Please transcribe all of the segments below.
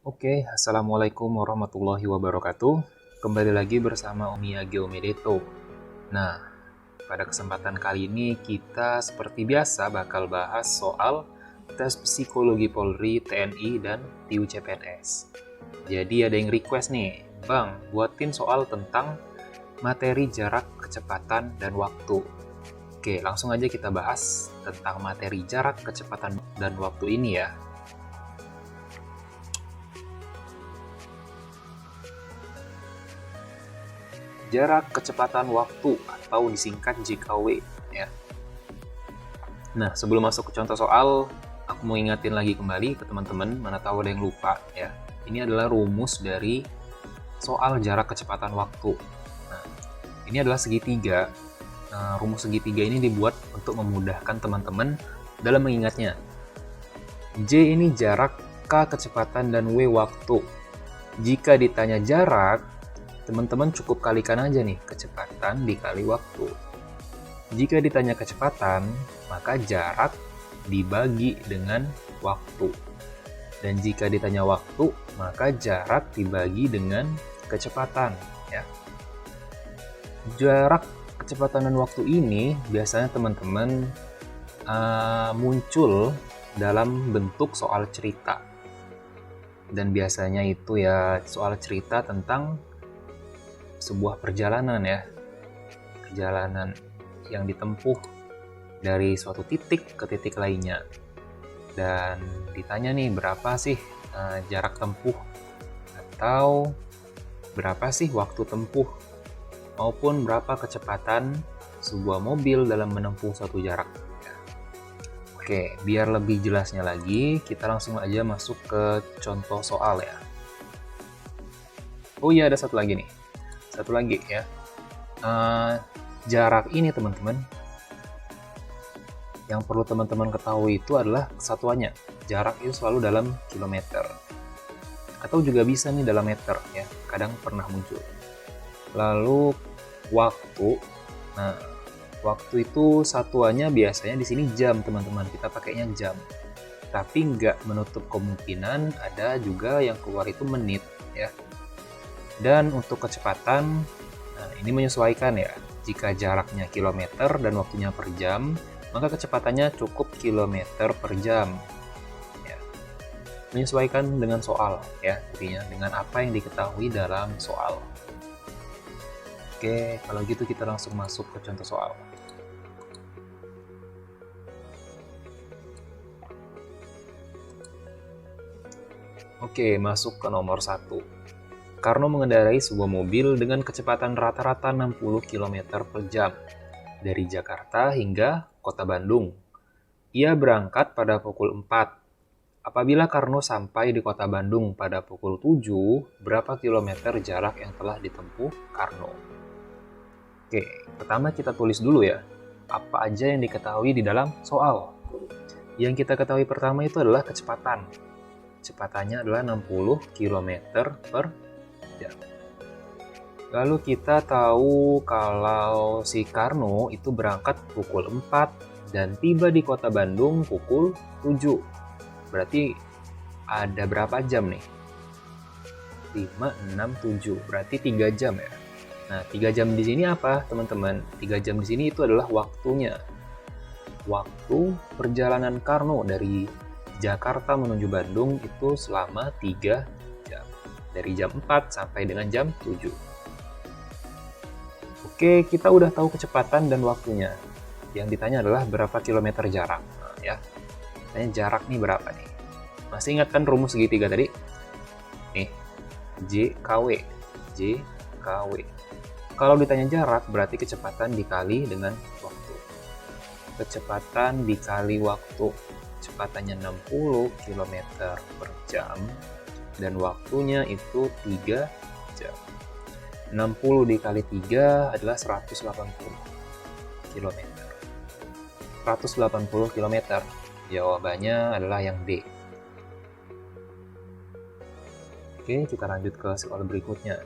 Oke, Assalamualaikum warahmatullahi wabarakatuh. Kembali lagi bersama Umia Geomedeto. Nah, pada kesempatan kali ini kita seperti biasa bakal bahas soal tes psikologi Polri, TNI, dan TIU CPNS. Jadi ada yang request nih, Bang, buatin soal tentang materi jarak, kecepatan, dan waktu. Oke, langsung aja kita bahas tentang materi jarak, kecepatan, dan waktu ini ya. Jarak, kecepatan, waktu, atau disingkat JKW ya. Nah, sebelum masuk ke contoh soal, aku mau ingatin lagi kembali ke teman-teman, mana tahu ada yang lupa ya. Ini adalah rumus dari soal jarak, kecepatan, waktu. Nah, ini adalah segitiga. Nah, rumus segitiga ini dibuat untuk memudahkan teman-teman dalam mengingatnya. J ini jarak, K kecepatan, dan W waktu. Jika ditanya jarak, teman-teman cukup kalikan aja nih, kecepatan dikali waktu. Jika ditanya kecepatan, maka jarak dibagi dengan waktu. Dan jika ditanya waktu, maka jarak dibagi dengan kecepatan. Ya. Jarak, kecepatan, dan waktu ini biasanya teman-teman muncul dalam bentuk soal cerita. Dan biasanya itu ya soal cerita tentang sebuah perjalanan ya, perjalanan yang ditempuh dari suatu titik ke titik lainnya, dan ditanya nih berapa sih jarak tempuh atau berapa sih waktu tempuh maupun berapa kecepatan sebuah mobil dalam menempuh suatu jarak. Oke, biar lebih jelasnya lagi, kita langsung aja masuk ke contoh soal ya. Oh iya, ada satu lagi nih. Satu lagi ya, jarak ini teman-teman, yang perlu teman-teman ketahui itu adalah kesatuannya. Jarak itu selalu dalam kilometer, atau juga bisa nih dalam meter ya, kadang pernah muncul. Lalu waktu, nah waktu itu satuannya biasanya di sini jam teman-teman, kita pakainya jam. Tapi nggak menutup kemungkinan ada juga yang keluar itu menit ya. Dan untuk kecepatan, nah ini menyesuaikan ya. Jika jaraknya kilometer dan waktunya per jam, maka kecepatannya cukup kilometer per jam. Ya. Menyesuaikan dengan soal ya, intinya dengan apa yang diketahui dalam soal. Oke, kalau gitu kita langsung masuk ke contoh soal. Oke, masuk ke nomor 1. Karno mengendarai sebuah mobil dengan kecepatan rata-rata 60 km per jam dari Jakarta hingga Kota Bandung. Ia berangkat pada pukul 4. Apabila Karno sampai di Kota Bandung pada pukul 7, berapa kilometer jarak yang telah ditempuh Karno? Oke, pertama kita tulis dulu ya, apa aja yang diketahui di dalam soal. Yang kita ketahui pertama itu adalah kecepatan. Kecepatannya adalah 60 km per jam. Lalu kita tahu kalau si Karno itu berangkat pukul 4 dan tiba di Kota Bandung pukul 7. Berarti ada berapa jam nih? 5, 6, 7. Berarti 3 jam ya. Nah, 3 jam di sini apa, teman-teman? 3 jam di sini itu adalah waktunya. Waktu perjalanan Karno dari Jakarta menuju Bandung itu selama 3 jam. Dari jam 4 sampai dengan jam 7. Oke, kita udah tahu kecepatan dan waktunya. Yang ditanya adalah berapa kilometer jarak. Nah, ya. Tanya jarak nih berapa nih? Masih ingat kan rumus segitiga tadi? Nih, JKW. JKW. Kalau ditanya jarak, berarti kecepatan dikali dengan waktu. Kecepatan dikali waktu. Kecepatannya 60 km per jam. Dan waktunya itu 3 jam. 60 dikali 3 adalah 180 km. 180 km. Jawabannya adalah yang D. Oke, kita lanjut ke soal berikutnya.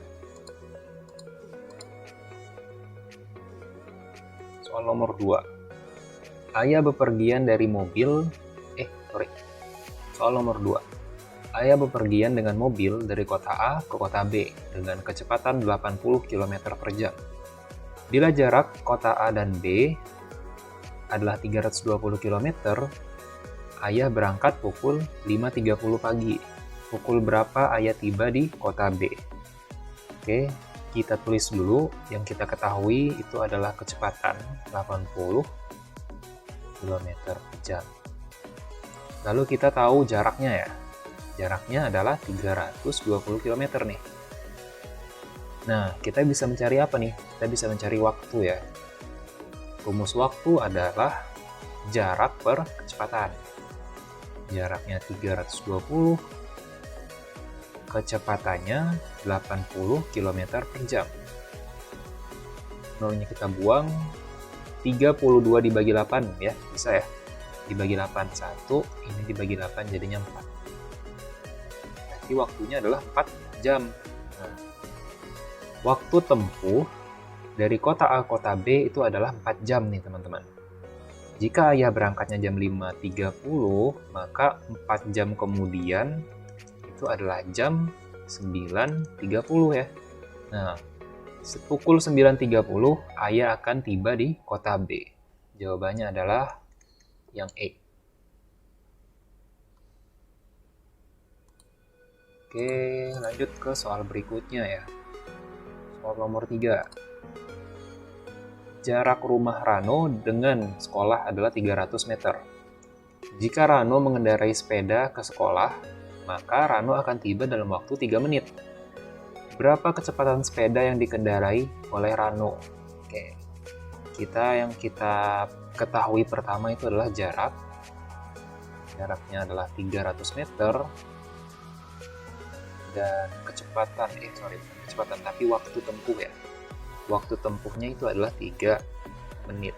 Soal nomor 2. Ayah bepergian dari mobil. Soal nomor 2. Ayah bepergian dengan mobil dari kota A ke kota B dengan kecepatan 80 km per jam. Bila jarak kota A dan B adalah 320 km, ayah berangkat pukul 5.30 pagi. Pukul berapa ayah tiba di kota B? Oke, kita tulis dulu. Yang kita ketahui itu adalah kecepatan 80 km per jam. Lalu kita tahu jaraknya ya. Jaraknya adalah 320 km nih. Nah, kita bisa mencari apa nih? Kita bisa mencari waktu ya. Rumus waktu adalah jarak per kecepatan. Jaraknya 320, kecepatannya 80 km per jam. Nolnya kita buang, 32 dibagi 8 ya, bisa ya. Dibagi 8, 1, ini dibagi 8 jadinya 4. Berarti waktunya adalah 4 jam. Nah, waktu tempuh dari kota A ke kota B itu adalah 4 jam nih teman-teman. Jika ayah berangkatnya jam 5.30, maka 4 jam kemudian itu adalah jam 9.30 ya. Nah, pukul 9.30 ayah akan tiba di kota B. Jawabannya adalah yang E. Oke, lanjut ke soal berikutnya ya. Soal nomor 3. Jarak rumah Rano dengan sekolah adalah 300 meter. Jika Rano mengendarai sepeda ke sekolah, maka Rano akan tiba dalam waktu 3 menit. Berapa kecepatan sepeda yang dikendarai oleh Rano? Oke, yang kita ketahui pertama itu adalah jarak. Jaraknya adalah 300 meter. Dan kecepatan, kecepatan, tapi waktu tempuh ya. Waktu tempuhnya itu adalah 3 menit.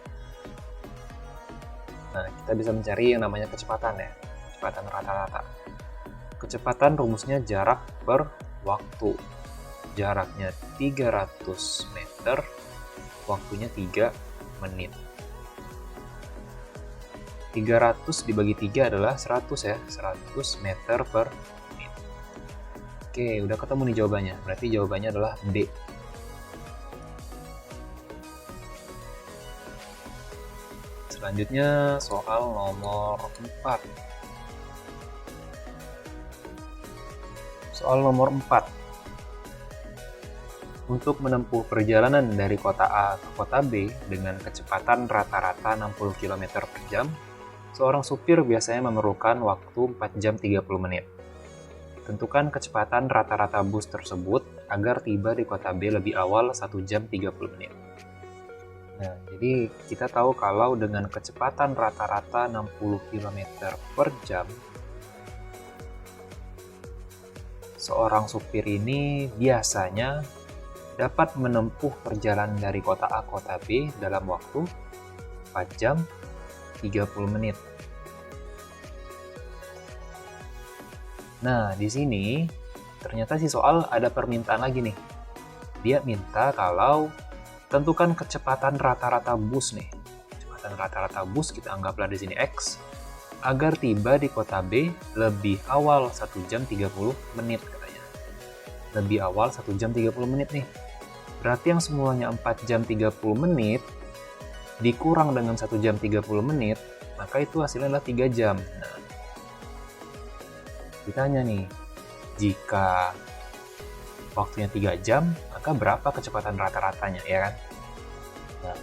Nah, kita bisa mencari yang namanya kecepatan ya. Kecepatan rata-rata. Kecepatan rumusnya jarak per waktu. Jaraknya 300 meter, waktunya 3 menit. 300 dibagi 3 adalah 100 ya, 100 meter per menit. Oke, udah ketemu nih jawabannya. Berarti jawabannya adalah D. Selanjutnya soal nomor 4. Soal nomor 4. Untuk menempuh perjalanan dari kota A ke kota B dengan kecepatan rata-rata 60 km per jam, seorang supir biasanya memerlukan waktu 4 jam 30 menit. Tentukan kecepatan rata-rata bus tersebut agar tiba di kota B lebih awal 1 jam 30 menit. Nah, jadi kita tahu kalau dengan kecepatan rata-rata 60 km per jam, seorang supir ini biasanya dapat menempuh perjalanan dari kota A ke kota B dalam waktu 4 jam 30 menit. Nah, di sini ternyata si soal ada permintaan lagi nih. Dia minta kalau tentukan kecepatan rata-rata bus nih. Kecepatan rata-rata bus kita anggaplah di sini X agar tiba di kota B lebih awal 1 jam 30 menit katanya. Lebih awal 1 jam 30 menit nih. Berarti yang semuanya 4 jam 30 menit dikurang dengan 1 jam 30 menit, maka itu hasilnya adalah 3 jam. Nah, ditanya nih, jika waktunya 3 jam, maka berapa kecepatan rata-ratanya, ya kan? Nah,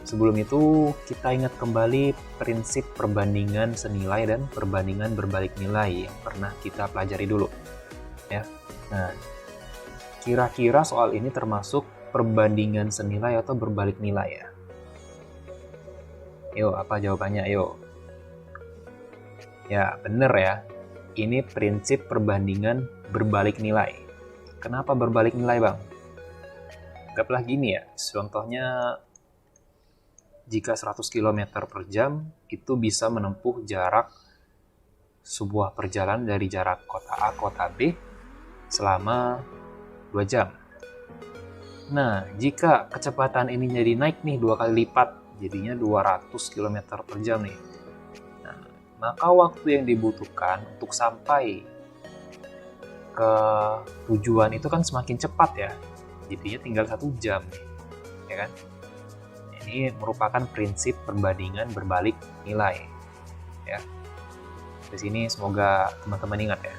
sebelum itu, kita ingat kembali prinsip perbandingan senilai dan perbandingan berbalik nilai yang pernah kita pelajari dulu. Ya. Nah, kira-kira soal ini termasuk perbandingan senilai atau berbalik nilai ya? Yuk, apa jawabannya? Yuk. Ya, bener ya. Ini prinsip perbandingan berbalik nilai. Kenapa berbalik nilai, Bang? Anggaplah gini ya, contohnya jika 100 km per jam itu bisa menempuh jarak sebuah perjalanan dari jarak kota A ke kota B selama 2 jam. Nah, jika kecepatan ini jadi naik nih 2 kali lipat, jadinya 200 km per jam nih. Nah, maka waktu yang dibutuhkan untuk sampai ke tujuan itu kan semakin cepat ya. Jadinya tinggal 1 jam nih, ya kan? Ini merupakan prinsip perbandingan berbalik nilai, ya. Di sini semoga teman-teman ingat ya.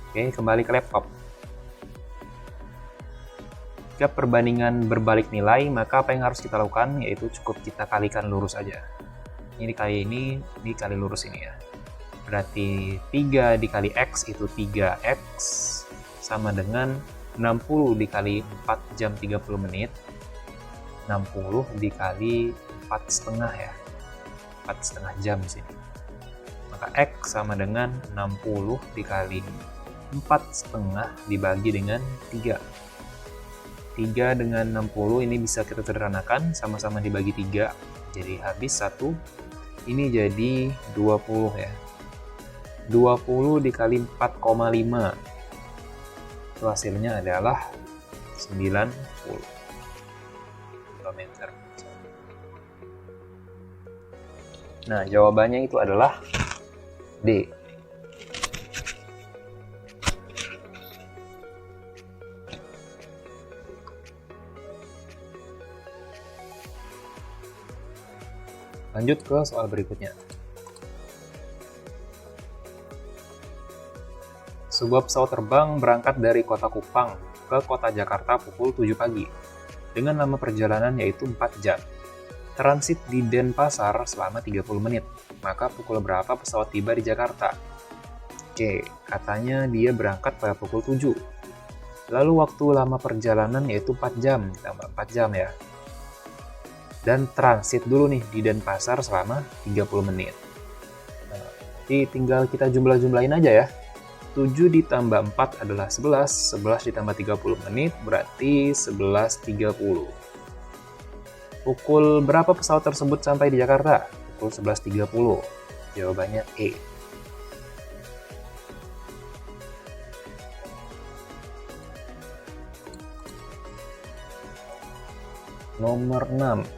Oke, kembali ke laptop. Jika perbandingan berbalik nilai, maka apa yang harus kita lakukan? Yaitu cukup kita kalikan lurus aja. Ini dikali lurus ini ya. Berarti 3 dikali X itu 3X sama dengan 60 dikali 4 jam 30 menit. 60 dikali 4,5 ya. 4,5 jam di sini. Maka X sama dengan 60 dikali 4,5 dibagi dengan 3. 3 dengan 60 ini bisa kita sederhanakan, sama-sama dibagi 3. Jadi habis 1. Ini jadi 20 ya. 20 dikali 4,5. Itu hasilnya adalah 90 km. Nah, jawabannya itu adalah D. Lanjut ke soal berikutnya. Sebuah pesawat terbang berangkat dari kota Kupang ke kota Jakarta pukul 7 pagi dengan lama perjalanan yaitu 4 jam. Transit di Denpasar selama 30 menit. Maka pukul berapa pesawat tiba di Jakarta? Oke, katanya dia berangkat pada pukul 7. Lalu waktu lama perjalanan yaitu 4 jam, ditambah 4 jam ya. Dan transit dulu nih di Denpasar selama 30 menit. Nah, jadi tinggal kita jumlah-jumlahin aja ya. 7 ditambah 4 adalah 11, 11 ditambah 30 menit berarti 11.30. Pukul berapa pesawat tersebut sampai di Jakarta? Pukul 11.30. Jawabannya E. Nomor 6.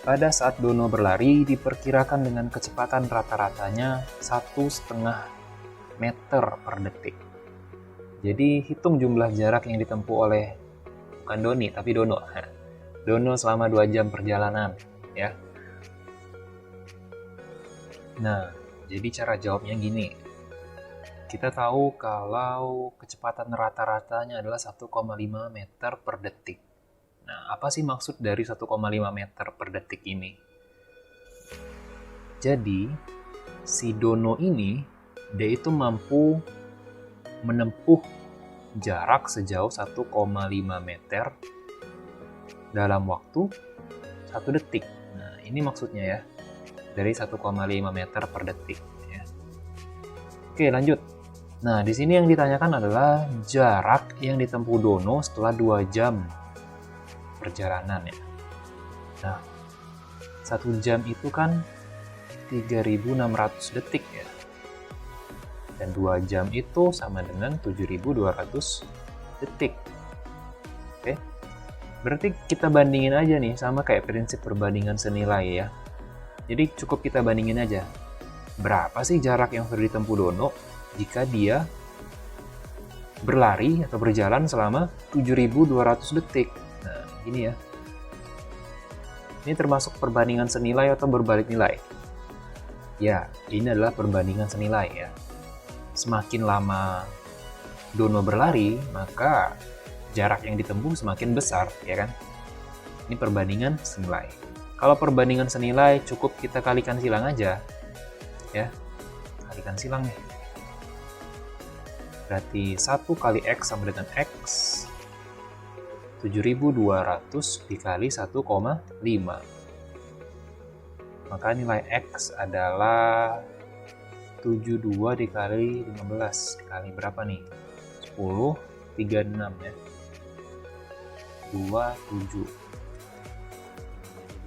Pada saat Dono berlari, diperkirakan dengan kecepatan rata-ratanya 1,5 meter per detik. Jadi, hitung jumlah jarak yang ditempuh oleh, bukan Doni, tapi Dono. Dono selama 2 jam perjalanan, ya. Nah, jadi cara jawabnya gini. Kita tahu kalau kecepatan rata-ratanya adalah 1,5 meter per detik. Nah, apa sih maksud dari 1,5 meter per detik ini? Jadi, si Dono ini, dia itu mampu menempuh jarak sejauh 1,5 meter dalam waktu 1 detik. Nah, ini maksudnya ya, dari 1,5 meter per detik. Ya. Oke, lanjut. Nah, di sini yang ditanyakan adalah jarak yang ditempuh Dono setelah 2 jam perjalanan ya. Nah, 1 jam itu kan 3.600 detik ya. Dan 2 jam itu sama dengan 7.200 detik. Oke. Berarti kita bandingin aja nih, sama kayak prinsip perbandingan senilai ya. Jadi cukup kita bandingin aja. Berapa sih jarak yang sudah ditempuh Dono jika dia berlari atau berjalan selama 7.200 detik. Nah, gini ya. Ini termasuk perbandingan senilai atau berbalik nilai? Ya, ini adalah perbandingan senilai ya. Semakin lama Dono berlari, maka jarak yang ditempuh semakin besar, ya kan? Ini perbandingan senilai. Kalau perbandingan senilai, cukup kita kalikan silang aja. Ya, kalikan silang nih. Berarti 1 kali X sama dengan X. 7.200 dikali 1,5. Maka nilai X adalah 72 dikali 15. Kali berapa nih? 10, 36 ya. 27.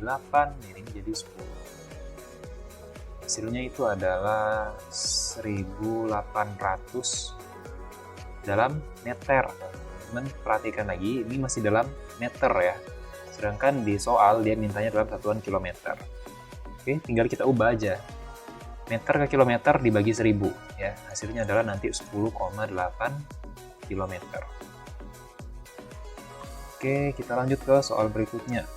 8, ini jadi 10. Hasilnya itu adalah 1.800 dalam meter. Teman perhatikan lagi, ini masih dalam meter ya. Sedangkan di soal dia mintanya dalam satuan kilometer. Oke, tinggal kita ubah aja. Meter ke kilometer dibagi 1000 ya. Hasilnya adalah nanti 10,8 kilometer. Oke, kita lanjut ke soal berikutnya.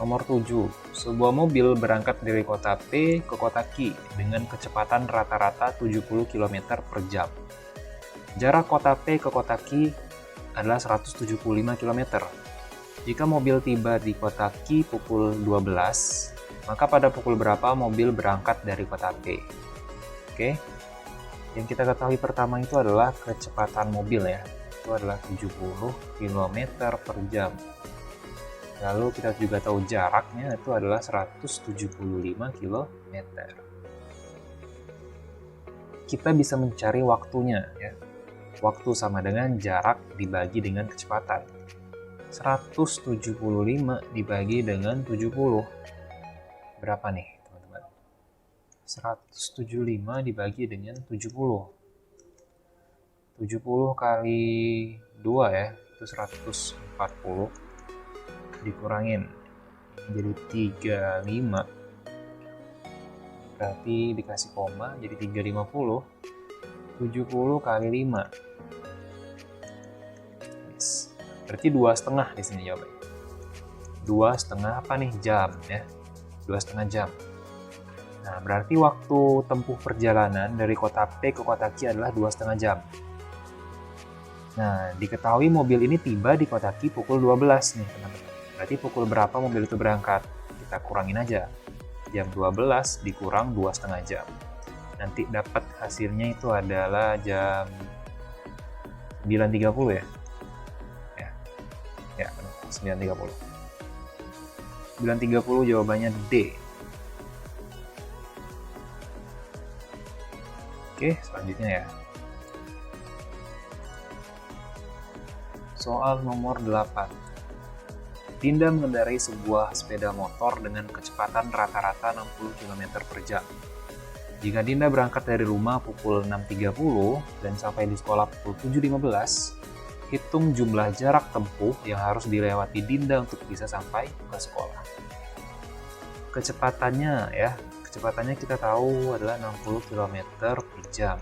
Nomor 7. Sebuah mobil berangkat dari kota P ke kota Q dengan kecepatan rata-rata 70 km per jam. Jarak kota P ke kota Q adalah 175 km. Jika mobil tiba di kota Q pukul 12, maka pada pukul berapa mobil berangkat dari kota P? Oke. Yang kita ketahui pertama itu adalah kecepatan mobil ya. Itu adalah 70 km per jam. Lalu kita juga tahu jaraknya itu adalah 175 km. Kita bisa mencari waktunya ya. Waktu sama dengan jarak dibagi dengan kecepatan. 175 dibagi dengan 70. Berapa nih, teman-teman? 175 dibagi dengan 70. 70 kali 2 ya, itu 140. Dikurangin jadi 35, berarti dikasih koma jadi 350. 70 kali 5, yes. Berarti 2,5 di sini jawabannya. 2,5 apa nih, jam ya, 2,5 jam. Nah, berarti waktu tempuh perjalanan dari kota P ke kota Q adalah 2,5 jam. Nah, diketahui mobil ini tiba di kota Q pukul 12 nih teman-teman. Berarti pukul berapa mobil itu berangkat? Kita kurangin aja. Jam 12 dikurang 2,5 jam. Nanti dapat hasilnya itu adalah jam 9.30 ya? Ya, 9.30. 9.30 jawabannya D. Oke, selanjutnya ya. Soal nomor 8. Dinda mengendarai sebuah sepeda motor dengan kecepatan rata-rata 60 km per jam. Jika Dinda berangkat dari rumah pukul 6.30 dan sampai di sekolah pukul 7.15, hitung jumlah jarak tempuh yang harus dilewati Dinda untuk bisa sampai ke sekolah. Kecepatannya ya, kecepatannya kita tahu adalah 60 km per jam.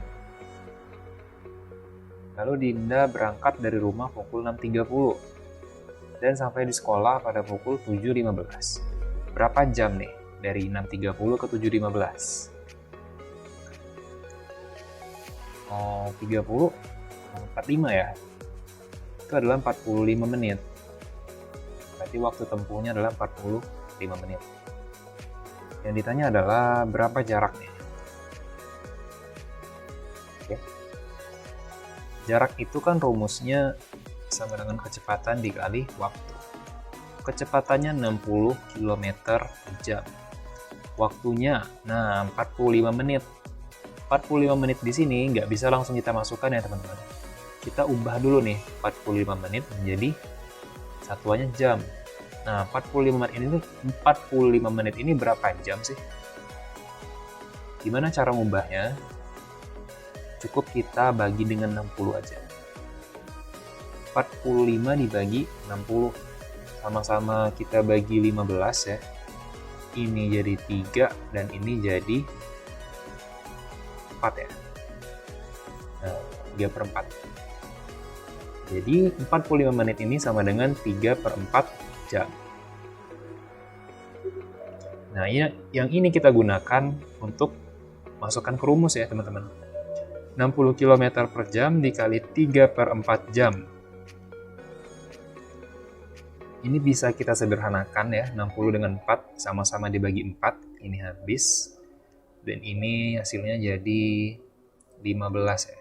Lalu Dinda berangkat dari rumah pukul 6.30 dan sampai di sekolah pada pukul 7.15. Berapa jam nih dari 6.30 ke 7.15? 30, 45 ya. Itu adalah 45 menit. Berarti waktu tempuhnya adalah 45 menit. Yang ditanya adalah berapa jaraknya? Oke. Jarak itu kan rumusnya sama dengan kecepatan dikali waktu. Kecepatannya 60 km per jam. Waktunya, nah 45 menit. 45 menit di sini nggak bisa langsung kita masukkan ya teman-teman. Kita ubah dulu nih 45 menit menjadi satuannya jam. Nah 45 menit ini berapa jam sih? Gimana cara ngubahnya? Cukup kita bagi dengan 60 aja. 45 dibagi 60, sama-sama kita bagi 15 ya. Ini jadi 3 dan ini jadi 4 ya. Nah, 3/4. Jadi 45 menit ini sama dengan 3/4 jam. Nah, yang ini kita gunakan untuk masukkan ke rumus ya teman-teman. 60 km per jam dikali 3/4 jam. Ini bisa kita sederhanakan ya, 60 dengan 4 sama-sama dibagi 4, ini habis. Dan ini hasilnya jadi 15 ya.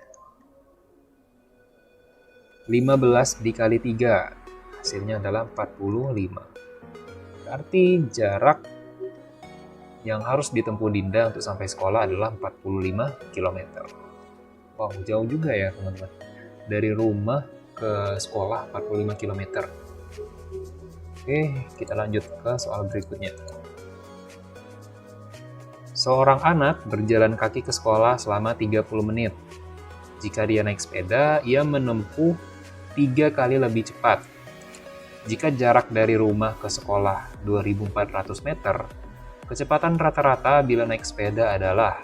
15 dikali 3, hasilnya adalah 45. Berarti jarak yang harus ditempuh Dinda untuk sampai sekolah adalah 45 km. Wow, jauh juga ya teman-teman. Dari rumah ke sekolah 45 km. Oke, kita lanjut ke soal berikutnya. Seorang anak berjalan kaki ke sekolah selama 30 menit. Jika dia naik sepeda, ia menempuh 3 kali lebih cepat. Jika jarak dari rumah ke sekolah 2.400 meter, kecepatan rata-rata bila naik sepeda adalah...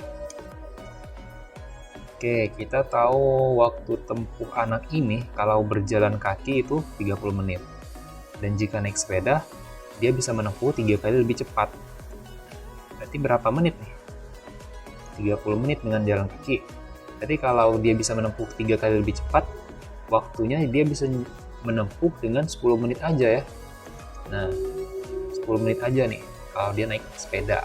Oke, kita tahu waktu tempuh anak ini kalau berjalan kaki itu 30 menit. Dan jika naik sepeda, dia bisa menempuh 3 kali lebih cepat. Berarti berapa menit nih? 30 menit dengan jalan kaki. Jadi kalau dia bisa menempuh 3 kali lebih cepat, waktunya dia bisa menempuh dengan 10 menit aja ya. Nah, 10 menit aja nih kalau dia naik sepeda.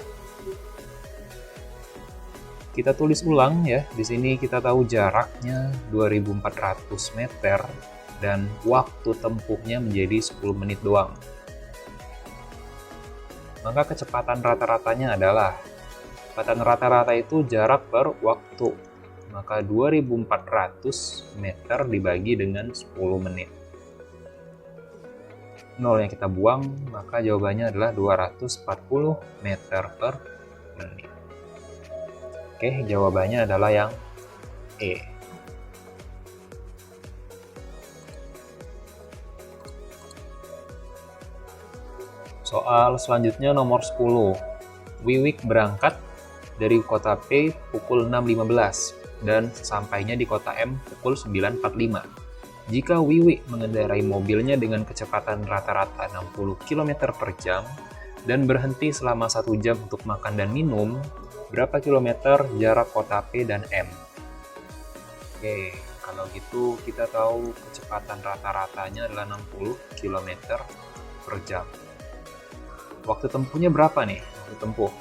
Kita tulis ulang ya. Di sini kita tahu jaraknya 2.400 meter dan waktu tempuhnya menjadi 10 menit doang. Maka kecepatan rata-ratanya adalah, kecepatan rata-rata itu jarak per waktu. Maka 2.400 meter dibagi dengan 10 menit. 0 yang kita buang, maka jawabannya adalah 240 meter per menit. Oke, jawabannya adalah yang E. Soal selanjutnya nomor 10. Wiwik berangkat dari kota P pukul 6.15 dan sampainya di kota M pukul 9.45. Jika Wiwik mengendarai mobilnya dengan kecepatan rata-rata 60 km per jam dan berhenti selama 1 jam untuk makan dan minum, berapa kilometer jarak kota P dan M? Oke, kalau gitu kita tahu kecepatan rata-ratanya adalah 60 km per jam. Waktu tempuhnya berapa nih? Waktu tempuh.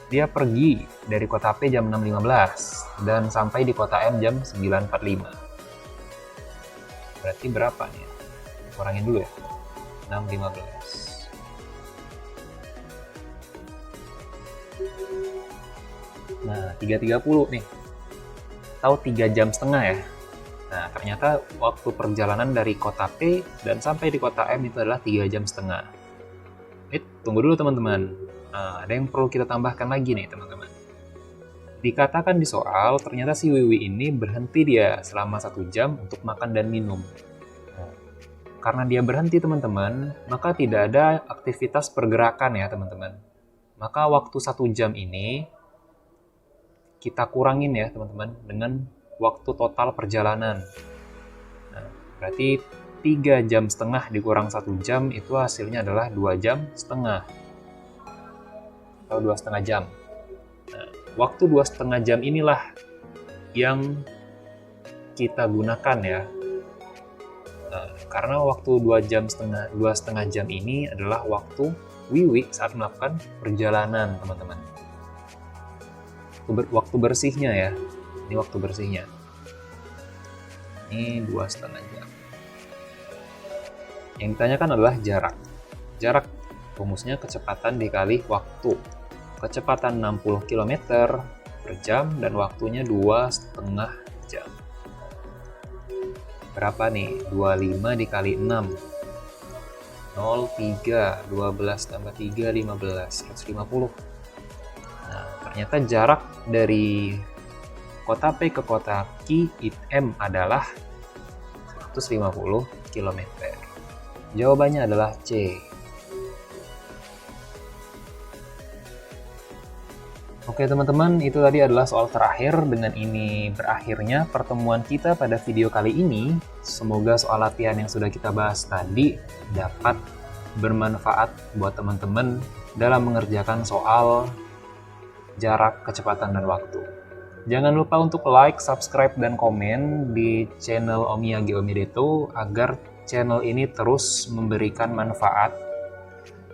Dia pergi dari kota P jam 6.15 dan sampai di kota M jam 9.45. Berarti berapa nih? Kurangin dulu ya. 6.15. Nah, 3.30 nih. Tahu 3 jam setengah ya? Nah, ternyata waktu perjalanan dari kota P dan sampai di kota M itu adalah 3 jam setengah. Tunggu dulu teman-teman. Nah, ada yang perlu kita tambahkan lagi nih teman-teman. Dikatakan di soal, ternyata si Wiwi ini berhenti dia selama 1 jam untuk makan dan minum. Nah, karena dia berhenti teman-teman, maka tidak ada aktivitas pergerakan ya teman-teman. Maka waktu 1 jam ini, kita kurangin ya teman-teman dengan waktu total perjalanan. Nah, berarti 3 jam setengah dikurang 1 jam itu hasilnya adalah 2 jam setengah. Atau 2,5 jam. Nah, waktu 2,5 jam inilah yang kita gunakan ya. Nah, karena waktu 2,5 jam ini adalah waktu Wiwi saat melakukan perjalanan teman-teman. Waktu bersihnya ya, ini waktu bersihnya. Ini 2,5 jam. Yang ditanyakan adalah jarak. Jarak rumusnya kecepatan dikali waktu. Kecepatan 60 km per jam dan waktunya 2,5 jam. Berapa nih? 25 dikali 6. 0, 3, 12 tambah 3, 15, 150. Nah, ternyata jarak dari kota P ke kota Q M adalah 150 km. Jawabannya adalah C. Oke teman-teman, itu tadi adalah soal terakhir. Dengan ini berakhirnya pertemuan kita pada video kali ini. Semoga soal latihan yang sudah kita bahas tadi dapat bermanfaat buat teman-teman dalam mengerjakan soal jarak, kecepatan, dan waktu. Jangan lupa untuk like, subscribe, dan komen di channel Omiyage Omideto agar channel ini terus memberikan manfaat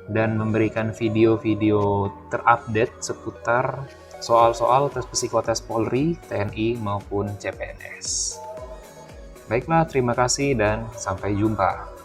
dan memberikan video-video terupdate seputar soal-soal tes psikotes Polri, TNI, maupun CPNS. Baiklah, terima kasih dan sampai jumpa.